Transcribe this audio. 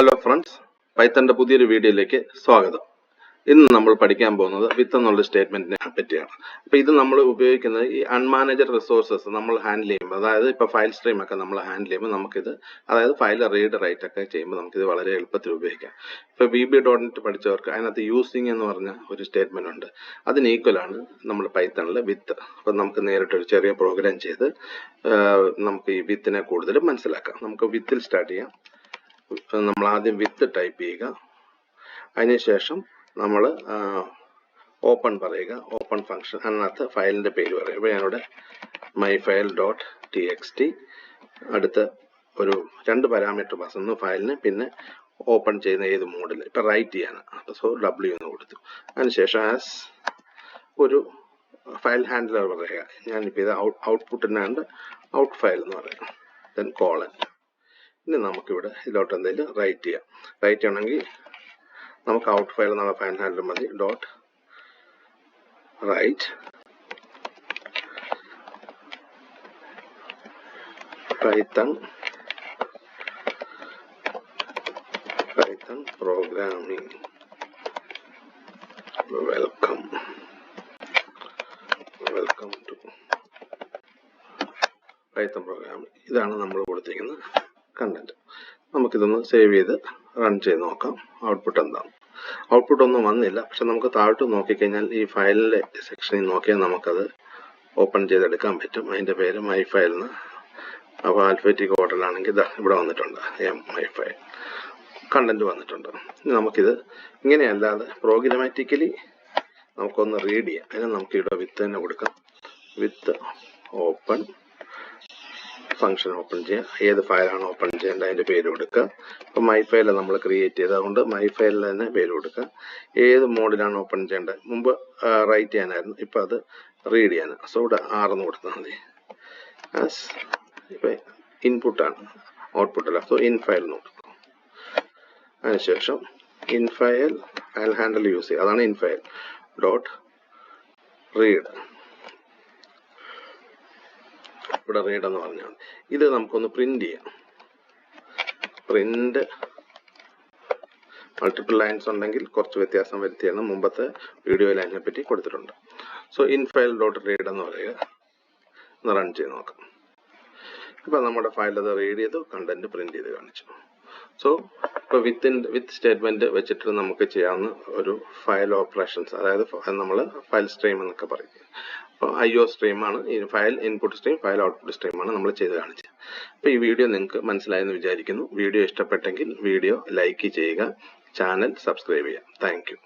Hello friends, പൈത്തണിന്റെ പുതിയൊരു വീഡിയോയിലേക്ക് സ്വാഗതം. ഇന്ന് നമ്മൾ പഠിക്കാൻ പോകുന്നത് വിത്ത് എന്നുള്ള സ്റ്റേറ്റ്മെന്റിനെ പറ്റിയാണ്. അപ്പോൾ ഇത് നമ്മൾ ഉപയോഗിക്കുന്നത് ഈ അൺമാനേജഡ് റിസോഴ്സസ് നമ്മൾ ഹാൻഡിൽ ചെയ്യുമ്പോൾ, അതായത് ഇപ്പോൾ ഫയൽ സ്ട്രീം ഒക്കെ നമ്മൾ ഹാൻഡിൽ ചെയ്യുമ്പോൾ നമുക്കിത്, അതായത് ഫയൽ റീഡ് റൈറ്റ് ഒക്കെ ചെയ്യുമ്പോൾ നമുക്കിത് വളരെ എളുപ്പത്തിൽ ഉപയോഗിക്കാം. ഇപ്പോൾ VB.NET പഠിച്ചവർക്ക് അതിനകത്ത് യൂസിങ് എന്ന് പറഞ്ഞ ഒരു സ്റ്റേറ്റ്മെന്റ് ഉണ്ട്. അതിന് ഈക്വലാണ് നമ്മൾ പൈത്തണിൽ വിത്ത്. അപ്പം നമുക്ക് നേരിട്ടൊരു ചെറിയ പ്രോഗ്രാം ചെയ്ത് നമുക്ക് ഈ വിത്തിനെ കൂടുതൽ മനസ്സിലാക്കാം. നമുക്ക് വിത്തിൽ സ്റ്റാർട്ട് ചെയ്യാം. നമ്മൾ ആദ്യം വിത്ത് ടൈപ്പ് ചെയ്യുക. അതിനുശേഷം നമ്മൾ ഓപ്പൺ പറയുക, ഓപ്പൺ ഫംഗ്ഷൻ. അതിനകത്ത് ഫയലിന്റെ പേര് പറയുക. അപ്പോൾ ഞാനിവിടെ myfile.txt, അടുത്ത് ഒരു 2 പാരാമീറ്റർ പാസ്, ഒന്ന് ഫയലിന്, പിന്നെ ഓപ്പൺ ചെയ്യുന്ന ഏത് മോഡിൽ, ഇപ്പം റൈറ്റ് ചെയ്യാനാണ്, സോ W എന്ന് കൊടുത്തു. അതിനുശേഷം ആസ് ഒരു ഫയൽ ഹാൻഡിലർ പറയുക. ഞാനിപ്പോൾ ഇത് ഔട്ട്പുട്ടിനാണ്ട് ഔട്ട് ഫയൽ എന്ന് പറയാം. Then colon. ഇനി നമുക്കിവിടെ ഇതിലോട്ട് എന്തെങ്കിലും റൈറ്റ് ചെയ്യാം. റൈറ്റ് ചെയ്യണമെങ്കിൽ നമുക്ക് ഔട്ട് ഫയൽ എന്നുള്ള ഫയൽ ഹാൻഡിൽ മതി. Dot write Python programming welcome to Python programming. ഇതാണ് നമ്മൾ കൊടുത്തിരിക്കുന്ന കണ്ടന്റ്. നമുക്കിതൊന്ന് സേവ് ചെയ്ത് റൺ ചെയ്ത് നോക്കാം ഔട്ട്പുട്ട് എന്താണ്. ഔട്ട്പുട്ട് ഒന്നും വന്നില്ല, പക്ഷെ നമുക്ക് താഴോട്ട് നോക്കിക്കഴിഞ്ഞാൽ ഈ ഫയലിലെ സെക്ഷനിൽ നോക്കിയാൽ നമുക്കത് ഓപ്പൺ ചെയ്തെടുക്കാൻ പറ്റും. അതിൻ്റെ പേര് myfile എന്ന്. അപ്പോൾ ആൽഫബറ്റിക് ഓർഡറിലാണെങ്കിൽ ഇതാ ഇവിടെ വന്നിട്ടുണ്ട്, myfile കണ്ടന്റ് വന്നിട്ടുണ്ട്. ഇനി നമുക്കിത് ഇങ്ങനെയല്ലാതെ പ്രോഗ്രാമാറ്റിക്കലി നമുക്കൊന്ന് റീഡ് ചെയ്യാം. അതിന് നമുക്ക് ഇവിടെ വിത്ത് തന്നെ കൊടുക്കാം. വിത്ത് ഓപ്പൺ ഫംഗ്ഷൻ ഓപ്പൺ ചെയ്യാം. ഏത് ഫയലാണ് ഓപ്പൺ ചെയ്യേണ്ടത് അതിൻ്റെ പേര് കൊടുക്കുക. ഇപ്പം myfile നമ്മൾ ക്രിയേറ്റ് ചെയ്ത്, അതുകൊണ്ട് myfile തന്നെ പേര് കൊടുക്കുക. ഏത് മോഡിലാണ് ഓപ്പൺ ചെയ്യേണ്ടത്, മുമ്പ് റൈറ്റ് ചെയ്യാനായിരുന്നു, ഇപ്പം അത് റീഡ് ചെയ്യാനാണ്. സോ ഇവിടെ 6 എന്ന് കൊടുത്താൽ മതി. ആസ് ഇപ്പം ഇൻപുട്ടാണ്, ഔട്ട്പുട്ടല്ല, സോ infile എന്ന് കൊടുക്കും. അതിനുശേഷം infile ഫയൽ ഹാൻഡിൽ യൂസ് ചെയ്യുക, അതാണ് infile ഡോട്ട് റീഡ്. ഇവിടെ റീഡ് എന്ന് പറഞ്ഞാൽ ഇത് നമുക്കൊന്ന് പ്രിന്റ് ചെയ്യാം. പ്രിന്റ് മൾട്ടിപ്പിൾ ലൈൻസ് ഉണ്ടെങ്കിൽ കുറച്ച് വ്യത്യാസം വരുത്തിയാണ്, മുമ്പത്തെ വീഡിയോയിൽ അതിനെ പറ്റി കൊടുത്തിട്ടുണ്ട്. സോ infile ഡോട്ട് റീഡ് എന്ന് പറയുക. ഒന്ന് റൺ ചെയ്ത് നോക്കാം. ഇപ്പം നമ്മുടെ ഫയൽ അത് റീഡ് ചെയ്തു, കണ്ടന്റ് പ്രിന്റ് ചെയ്ത് കാണിച്ചു. സോ ഇപ്പോൾ വിത്ത് സ്റ്റേറ്റ്മെന്റ് വെച്ചിട്ട് നമുക്ക് ചെയ്യാവുന്ന ഒരു ഫയൽ ഓപ്പറേഷൻസ്, അതായത് നമ്മൾ ഫയൽ സ്ട്രീം എന്നൊക്കെ പറയും. അപ്പോൾ IO സ്ട്രീമാണ്, file input stream, file output സ്ട്രീമാണ് നമ്മൾ ചെയ്ത് കാണിച്ചത്. അപ്പോൾ ഈ വീഡിയോ നിങ്ങൾക്ക് മനസ്സിലായെന്ന് വിചാരിക്കുന്നു. വീഡിയോ ഇഷ്ടപ്പെട്ടെങ്കിൽ വീഡിയോ ലൈക്ക് ചെയ്യുക, ചാനൽ സബ്സ്ക്രൈബ് ചെയ്യുക. Thank you.